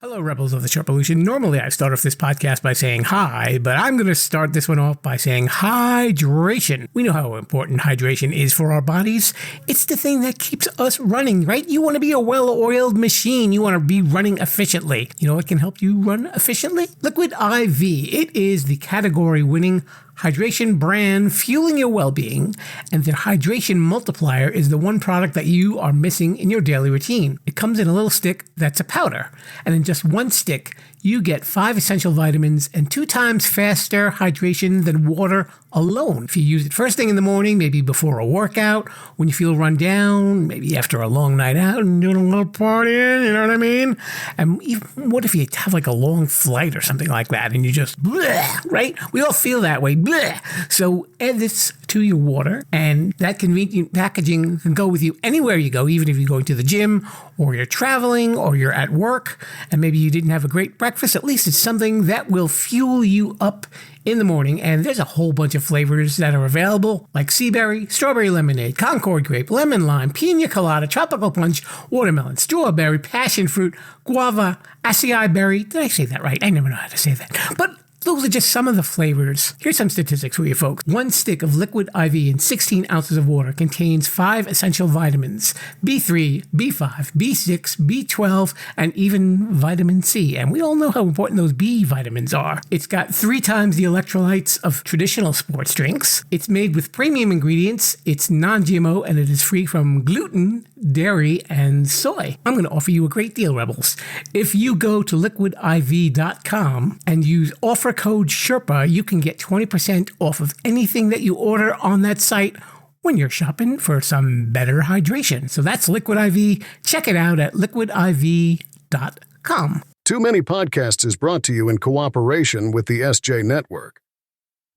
Hello, Rebels of the Sherpa. Normally, I start off this podcast by saying hi, but I'm going to start this one off by saying hydration. We know how important hydration is for our bodies. It's the thing that keeps us running, right? You want to be a well-oiled machine. You want to be running efficiently. You know what can help you run efficiently? Liquid IV. It is the category-winning hydration brand fueling your well-being, and their hydration multiplier is the one product that you are missing in your daily routine. It comes in a little stick that's a powder, and in just one stick, you get 5 essential vitamins and 2 times faster hydration than water alone. If you use it first thing in the morning, maybe before a workout, when you feel run down, maybe after a long night out and doing a little partying, you know what I mean? And even, what if you have like a long flight or something like that and you just bleh, right? We all feel that way. Bleh. So add this to your water, and that convenient packaging can go with you anywhere you go, even if you're going to the gym or you're traveling or you're at work and maybe you didn't have a great breakfast. At least it's something that will fuel you up in the morning. And there's a whole bunch of flavors that are available, like sea berry, strawberry lemonade, Concord grape, lemon lime, pina colada, tropical punch, watermelon, strawberry, passion fruit, guava, acai berry. Did I say that right? I never know how to say that. But those are just some of the flavors. Here's some statistics for you folks. 1 stick of liquid IV in 16 ounces of water contains 5 essential vitamins: B3, B5, B6, B12, and even vitamin C. And we all know how important those B vitamins are. It's got 3 times the electrolytes of traditional sports drinks. It's made with premium ingredients. It's non-GMO, and it is free from gluten, dairy, and soy. I'm going to offer you a great deal, Rebels. If you go to liquidiv.com and use offer code Sherpa, you can get 20% off of anything that you order on that site when you're shopping for some better hydration. So that's Liquid IV. Check it out at liquidiv.com. Too Many Podcasts is brought to you in cooperation with the SJ Network.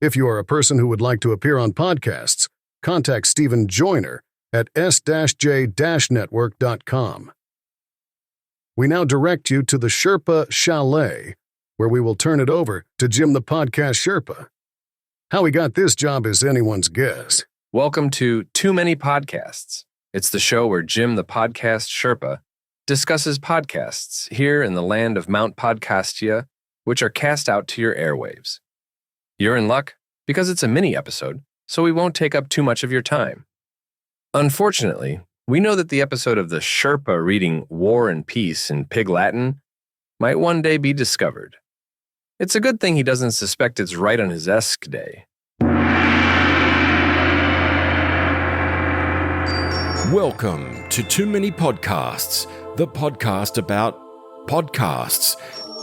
If you are a person who would like to appear on podcasts, contact Stephen Joyner at s-j-network.com. We now direct you to the Sherpa Chalet, where we will turn it over to Jim the Podcast Sherpa. How he got this job is anyone's guess. Welcome to Too Many Podcasts. It's the show where Jim the Podcast Sherpa discusses podcasts here in the land of Mount Podcastia, which are cast out to your airwaves. You're in luck because it's a mini episode, so we won't take up too much of your time. Unfortunately, we know that the episode of the Sherpa reading War and Peace in Pig Latin might one day be discovered. It's a good thing he doesn't suspect it's right on his esque day. Welcome to Too Many Podcasts, the podcast about podcasts.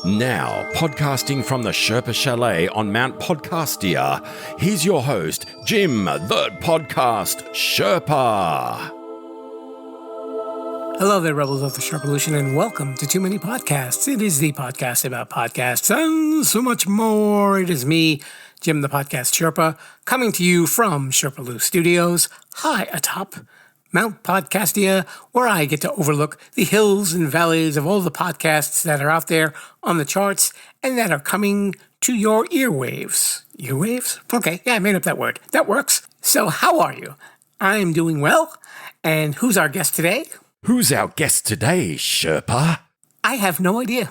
Now, podcasting from the Sherpa Chalet on Mount Podcastia, here's your host, Jim the Podcast Sherpa. Hello there, Rebels of the Sherpa, and welcome to Too Many Podcasts. It is the podcast about podcasts and so much more. It is me, Jim the Podcast Sherpa, coming to you from Sherpa Studios, high atop Mount Podcastia, where I get to overlook the hills and valleys of all the podcasts that are out there on the charts and that are coming to your earwaves. Earwaves? Okay, yeah, I made up that word. That works. So how are you? I'm doing well. And who's our guest today? Who's our guest today, Sherpa? I have no idea.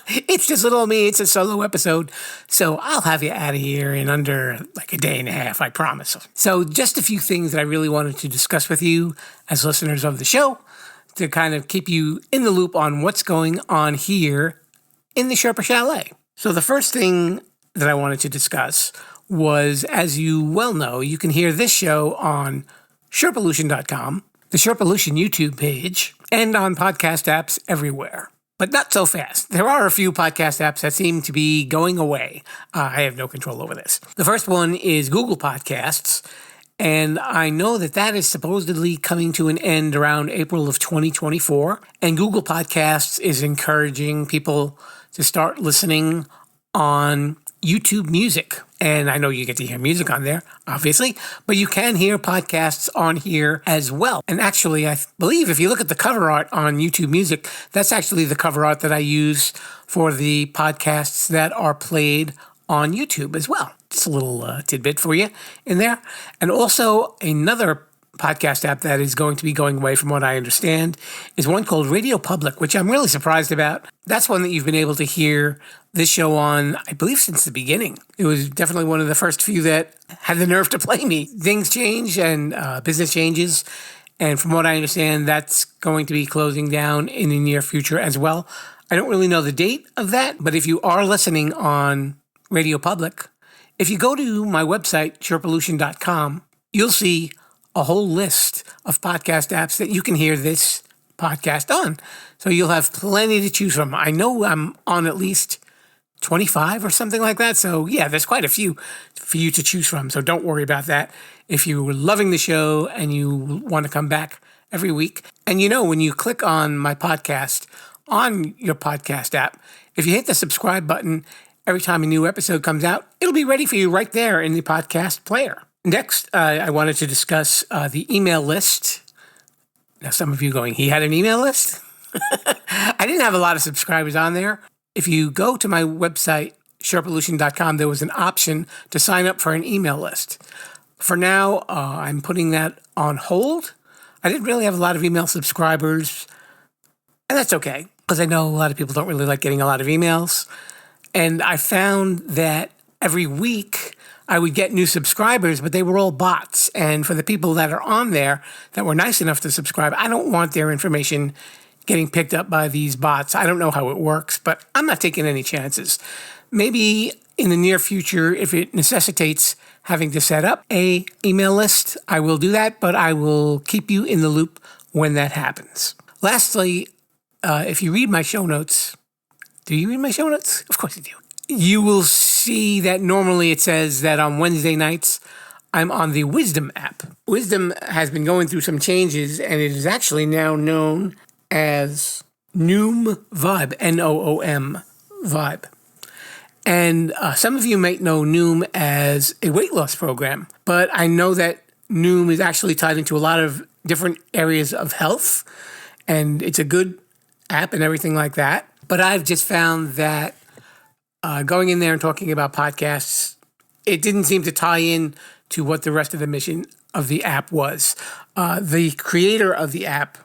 It's just little me. It's a solo episode. So I'll have you out of here in under like a day and a half, I promise. So just a few things that I really wanted to discuss with you as listeners of the show to kind of keep you in the loop on what's going on here in the Sherpa Chalet. So the first thing that I wanted to discuss was, as you well know, you can hear this show on Sherpalution.com, the Sherpalution YouTube page, and on podcast apps everywhere. But not so fast. There are a few podcast apps that seem to be going away. I have no control over this. The first one is Google Podcasts, and I know that that is supposedly coming to an end around April of 2024. And Google Podcasts is encouraging people to start listening on YouTube Music. And I know you get to hear music on there, obviously, but you can hear podcasts on here as well. And actually, I believe if you look at the cover art on YouTube Music, that's actually the cover art that I use for the podcasts that are played on YouTube as well. Just a little tidbit for you in there. And also another podcast app that is going to be going away, from what I understand, is one called Radio Public, which I'm really surprised about. That's one that you've been able to hear this show on, I believe, since the beginning. It was definitely one of the first few that had the nerve to play me. Things change and business changes. And from what I understand, that's going to be closing down in the near future as well. I don't really know the date of that, but if you are listening on Radio Public, if you go to my website, sherpalution.com, you'll see a whole list of podcast apps that you can hear this podcast on. So you'll have plenty to choose from. I know I'm on at least 25 or something like that. So yeah, there's quite a few for you to choose from. So don't worry about that. If you're loving the show and you want to come back every week, and when you click on my podcast on your podcast app, if you hit the subscribe button, every time a new episode comes out, it'll be ready for you right there in the podcast player. Next, I wanted to discuss the email list. Now, some of you going, he had an email list? I didn't have a lot of subscribers on there. If you go to my website, sherpalution.com, there was an option to sign up for an email list. For now, I'm putting that on hold. I didn't really have a lot of email subscribers, and that's okay, because I know a lot of people don't really like getting a lot of emails. And I found that every week I would get new subscribers, but they were all bots. And for the people that are on there that were nice enough to subscribe, I don't want their information getting picked up by these bots. I don't know how it works, but I'm not taking any chances. Maybe in the near future, if it necessitates having to set up a email list, I will do that, but I will keep you in the loop when that happens. Lastly, if you read my show notes, do you read my show notes? Of course you do. You will see that normally it says that on Wednesday nights, I'm on the Wisdom app. Wisdom has been going through some changes, and it is actually now known as Noom Vibe, Noom Vibe. And some of you might know Noom as a weight loss program, but I know that Noom is actually tied into a lot of different areas of health, and it's a good app and everything like that. But I've just found that going in there and talking about podcasts, it didn't seem to tie in to what the rest of the mission of the app was. The creator of the app,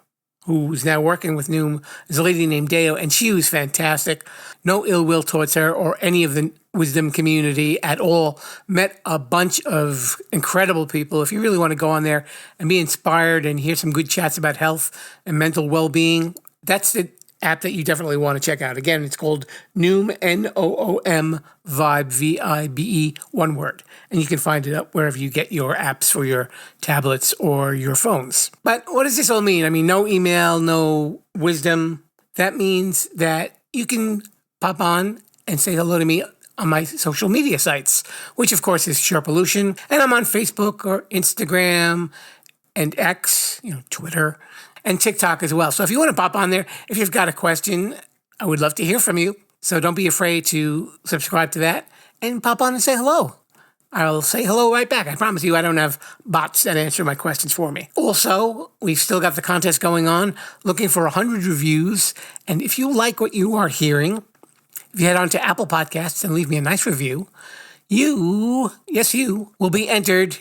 who's now working with Noom, is a lady named Deo, and she was fantastic. No ill will towards her or any of the Wisdom community at all. Met a bunch of incredible people. If you really want to go on there and be inspired and hear some good chats about health and mental well-being, that's the app that you definitely want to check out. Again, it's called Noom, Noom Vibe, Vibe, one word. And you can find it up wherever you get your apps for your tablets or your phones. But what does this all mean? I mean, no email, no Wisdom. That means that you can pop on and say hello to me on my social media sites, which of course is Sherpalution. And I'm on Facebook or Instagram and X, Twitter, and TikTok as well. So if you want to pop on there, if you've got a question, I would love to hear from you. So don't be afraid to subscribe to that and pop on and say hello. I'll say hello right back. I promise you I don't have bots that answer my questions for me. Also, we've still got the contest going on, looking for 100 reviews. And if you like what you are hearing, if you head on to Apple Podcasts and leave me a nice review, you will be entered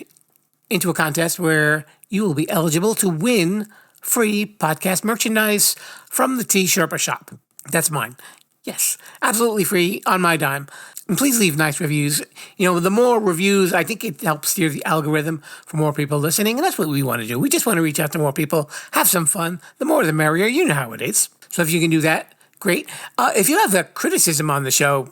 into a contest where you will be eligible to win free podcast merchandise from the Sherpa shop. That's mine. Yes, absolutely free on my dime. And please leave nice reviews. The more reviews, I think it helps steer the algorithm for more people listening. And that's what we want to do. We just want to reach out to more people, have some fun. The more the merrier. You know how it is. So if you can do that, great. If you have a criticism on the show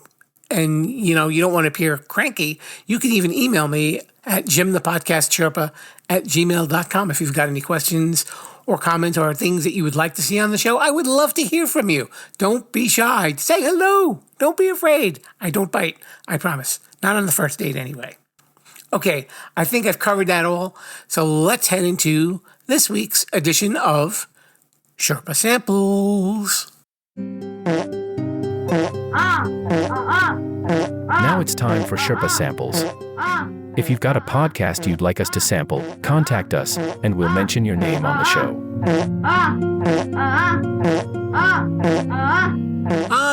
and, you don't want to appear cranky, you can even email me at jimthepodcastsherpa@gmail.com if you've got any questions or comments or things that you would like to see on the show. I would love to hear from you. Don't be shy. Say hello. Don't be afraid. I don't bite. I promise. Not on the first date anyway. Okay, I think I've covered that all. So let's head into this week's edition of Sherpa Samples. Now it's time for Sherpa Samples. If you've got a podcast you'd like us to sample, contact us, and we'll mention your name on the show.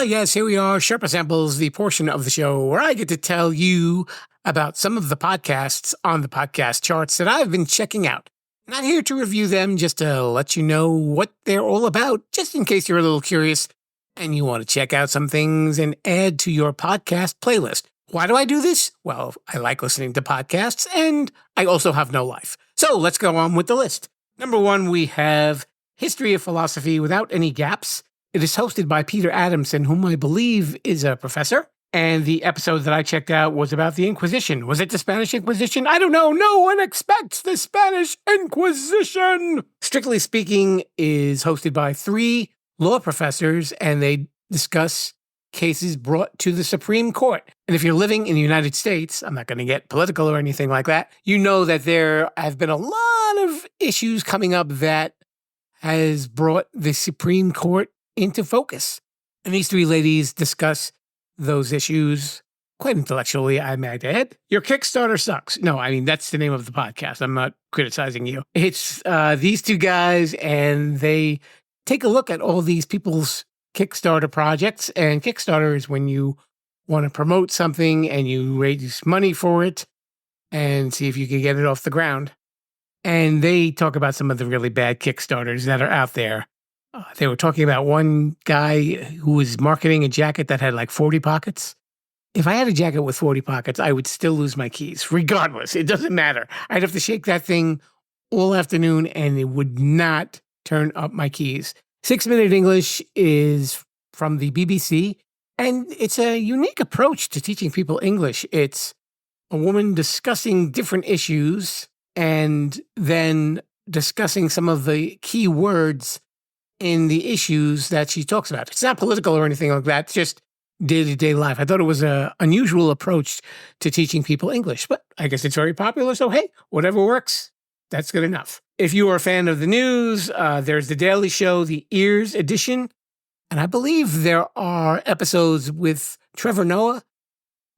Yes, here we are, Sherpa Samples, the portion of the show where I get to tell you about some of the podcasts on the podcast charts that I've been checking out. Not here to review them, just to let you know what they're all about, just in case you're a little curious and you want to check out some things and add to your podcast playlist. Why do I do this? Well, I like listening to podcasts, and I also have no life. So let's go on with the list. Number 1, we have History of Philosophy Without Any Gaps. It is hosted by Peter Adamson, whom I believe is a professor. And the episode that I checked out was about the Inquisition. Was it the Spanish Inquisition? I don't know. No one expects the Spanish Inquisition. Strictly Speaking is hosted by 3 law professors, and they discuss cases brought to the Supreme Court. And if you're living in the United States, I'm not going to get political or anything like that, you know that there have been a lot of issues coming up that has brought the Supreme Court into focus. And these 3 ladies discuss those issues quite intellectually, I might add. Your Kickstarter sucks. No, I mean, that's the name of the podcast. I'm not criticizing you. It's these 2 guys, and they take a look at all these people's Kickstarter projects. And Kickstarter is when you want to promote something and you raise money for it and see if you can get it off the ground. And they talk about some of the really bad Kickstarters that are out there. They were talking about one guy who was marketing a jacket that had like 40 pockets. If I had a jacket with 40 pockets, I would still lose my keys, regardless. It doesn't matter. I'd have to shake that thing all afternoon, and it would not turn up my keys. 6 Minute English is from the BBC, and it's a unique approach to teaching people English. It's a woman discussing different issues and then discussing some of the key words in the issues that she talks about. It's not political or anything like that. It's just day-to-day life. I thought it was an unusual approach to teaching people English, but I guess it's very popular. So, hey, whatever works, that's good enough. If you are a fan of the news, there's The Daily Show, the Ears edition. And I believe there are episodes with Trevor Noah,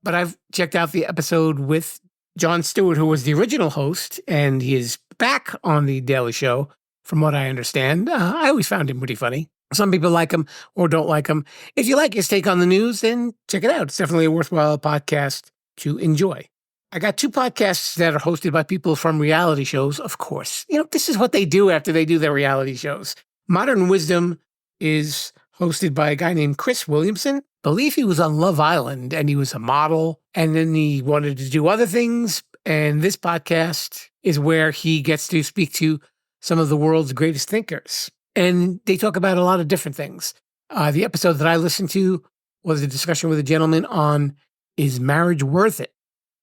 but I've checked out the episode with Jon Stewart, who was the original host, and he is back on The Daily Show. From what I understand, I always found him pretty funny. Some people like him or don't like him. If you like his take on the news, then check it out. It's definitely a worthwhile podcast to enjoy. I got 2 podcasts that are hosted by people from reality shows, of course. You know, this is what they do after they do their reality shows. Modern Wisdom is hosted by a guy named Chris Williamson. I believe he was on Love Island, and he was a model, and then he wanted to do other things. And this podcast is where he gets to speak to some of the world's greatest thinkers. And they talk about a lot of different things. The episode that I listened to was a discussion with a gentleman on, is marriage worth it?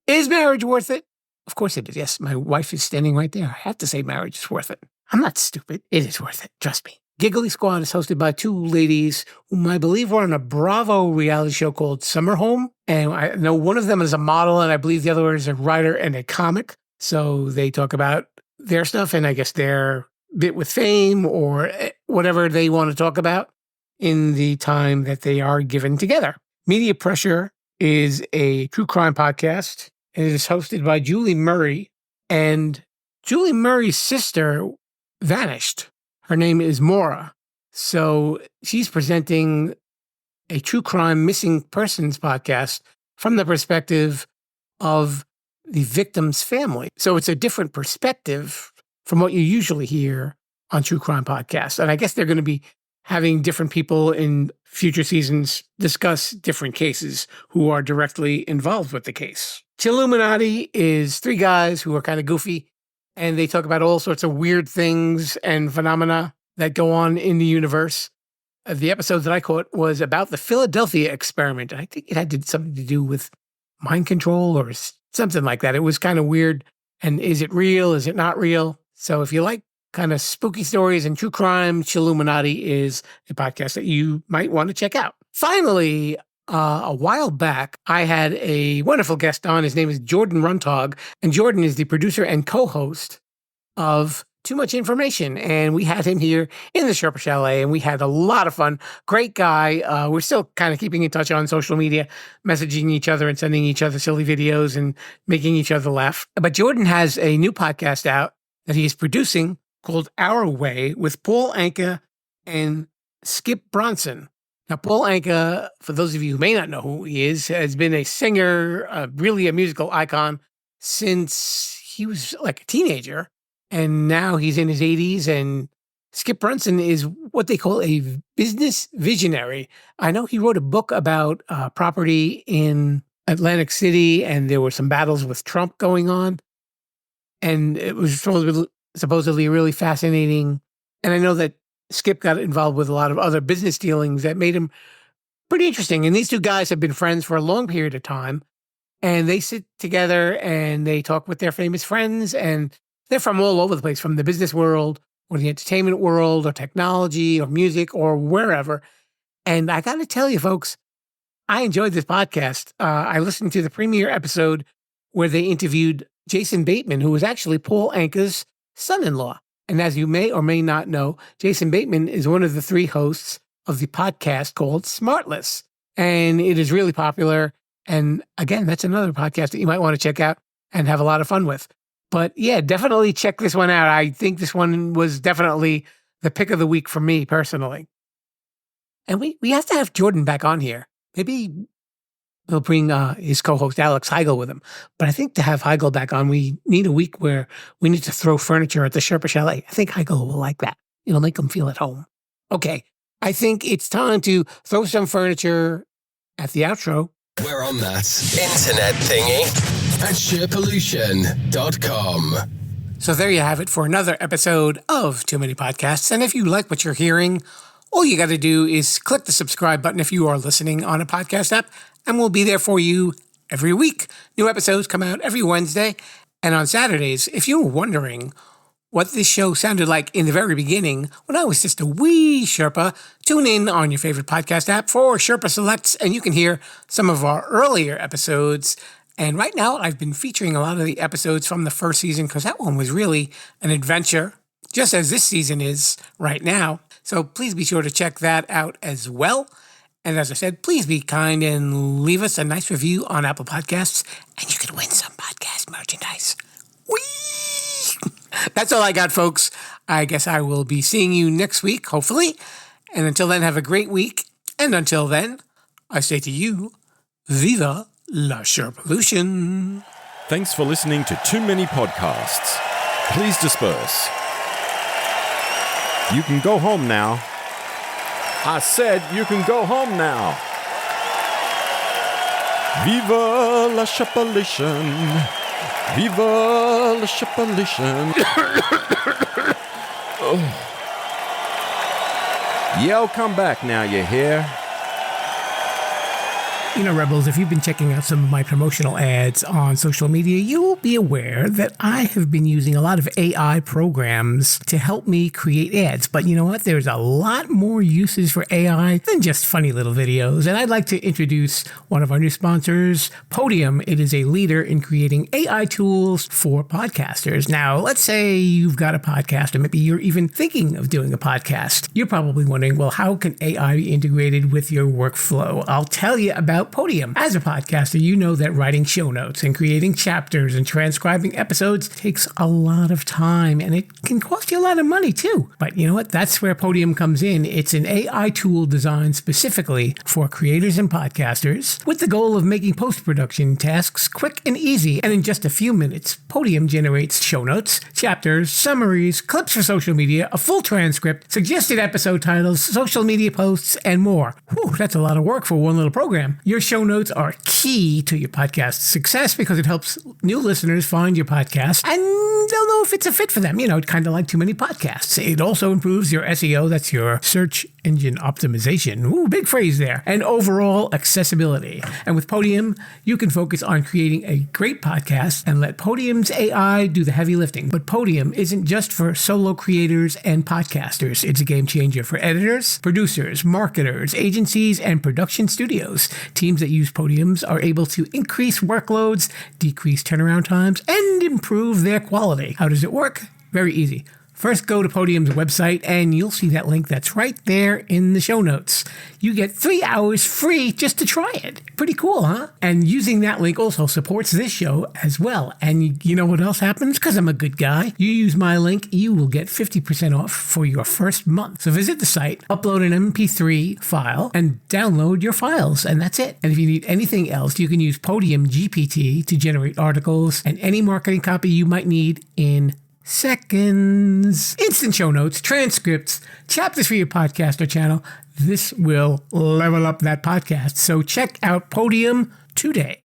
Is marriage worth it? Of course it is. Yes, my wife is standing right there. I have to say marriage is worth it. I'm not stupid. It is worth it. Trust me. Giggly Squad is hosted by 2 ladies whom I believe were on a Bravo reality show called Summer Home. And I know one of them is a model, and I believe the other one is a writer and a comic. So they talk about their stuff, and I guess their bit with fame or whatever they want to talk about in the time that they are given together. Media Pressure is a true crime podcast, and it is hosted by Julie Murray. And Julie Murray's sister vanished. Her name is Maura. So she's presenting a true crime missing persons podcast from the perspective of the victim's family. So it's a different perspective from what you usually hear on true crime podcasts. And I guess they're going to be having different people in future seasons discuss different cases who are directly involved with the case. Chilluminati is 3 guys who are kind of goofy, and they talk about all sorts of weird things and phenomena that go on in the universe. The episode that I caught was about the Philadelphia experiment. I think it had something to do with mind control or something like that. It was kind of weird. And is it real? Is it not real? So if you like kind of spooky stories and true crime, Chilluminati is a podcast that you might want to check out. Finally, a while back, I had a wonderful guest on. His name is Jordan Runtag, and Jordan is the producer and co-host of Too Much Information. And we had him here in the Sherpa Chalet, and we had a lot of fun. Great guy. We're still kind of keeping in touch on social media, messaging each other and sending each other silly videos and making each other laugh. But Jordan has a new podcast out that he is producing called Our Way with Paul Anka and Skip Bronson. Now, Paul Anka, for those of you who may not know who he is, has been a singer, really a musical icon since he was like a teenager. and now he's in his 80s. And Skip Bronson is what they call a business visionary. I know he wrote a book about property in Atlantic City, and there were some battles with Trump going on. And it was supposedly really fascinating. And I know that Skip got involved with a lot of other business dealings that made him pretty interesting. And these two guys have been friends for a long period of time. And they sit together and they talk with their famous friends. And they're from all over the place, from the business world or the entertainment world or technology or music or wherever. And I got to tell you, folks, I enjoyed this podcast. I listened to the premiere episode where they interviewed Jason Bateman, who was actually Paul Anka's son-in-law. And as you may or may not know, Jason Bateman is one of the 3 hosts of the podcast called Smartless. And it is really popular. And again, that's another podcast that you might want to check out and have a lot of fun with. But yeah, definitely check this one out. I think this one was definitely the pick of the week for me personally. And we have to have Jordan back on here. Maybe he'll bring his co-host Alex Heigl with him. But I think to have Heigl back on, we need a week where we need to throw furniture at the Sherpa Chalet. I think Heigl will like that. It'll make him feel at home. Okay, I think it's time to throw some furniture at the outro. We're on that internet thingy at sherpollution.com. So there you have it for another episode of Too Many Podcasts. And if you like what you're hearing, all you got to do is click the subscribe button if you are listening on a podcast app, and we'll be there for you every week. New episodes come out every Wednesday and on Saturdays. If you were wondering what this show sounded like in the very beginning, when I was just a wee Sherpa, tune in on your favorite podcast app for Sherpa Selects, and you can hear some of our earlier episodes. And right now, I've been featuring a lot of the episodes from the first season because that one was really an adventure, just as this season is right now. So please be sure to check that out as well. And as I said, please be kind and leave us a nice review on Apple Podcasts, and you can win some podcast merchandise. Whee! That's all I got, folks. I guess I will be seeing you next week, hopefully. And until then, have a great week. And until then, I say to you, Viva la Sherpollution. Thanks for listening to Too Many Podcasts. Please disperse. You can go home now. I said you can go home now. Viva la Sherpollution. Viva la Sherpollution. Oh. Yo, come back now, you hear? You know, Rebels, if you've been checking out some of my promotional ads on social media, you will be aware that I have been using a lot of AI programs to help me create ads. But you know what? There's a lot more uses for AI than just funny little videos. And I'd like to introduce one of our new sponsors, Podium. It is a leader in creating AI tools for podcasters. Now, let's say you've got a podcast, or maybe you're even thinking of doing a podcast. You're probably wondering, well, how can AI be integrated with your workflow? I'll tell you about Podium. As a podcaster, you know that writing show notes and creating chapters and transcribing episodes takes a lot of time, and it can cost you a lot of money too. But you know what? That's where Podium comes in. It's an AI tool designed specifically for creators and podcasters with the goal of making post-production tasks quick and easy. And in just a few minutes, Podium generates show notes, chapters, summaries, clips for social media, a full transcript, suggested episode titles, social media posts, and more. Whew, that's a lot of work for one little program. Your show notes are key to your podcast's success because it helps new listeners find your podcast and they'll know if it's a fit for them. You know, kind of like Too Many Podcasts. It also improves your SEO, that's your search engine optimization. Ooh, big phrase there. And overall accessibility. And with Podium, you can focus on creating a great podcast and let Podium's AI do the heavy lifting. But Podium isn't just for solo creators and podcasters. It's a game changer for editors, producers, marketers, agencies, and production studios. Teams that use Podiums are able to increase workloads, decrease turnaround times, and improve their quality. How does it work? Very easy. First, go to Podium's website, and you'll see that link that's right there in the show notes. You get 3 hours free just to try it. Pretty cool, huh? And using that link also supports this show as well. And you know what else happens? Because I'm a good guy. You use my link, you will get 50% off for your first month. So visit the site, upload an MP3 file, and download your files, and that's it. And if you need anything else, you can use Podium GPT to generate articles and any marketing copy you might need in seconds. Instant show notes, transcripts, chapters for your podcast or channel. This will level up that podcast. So check out Podium today.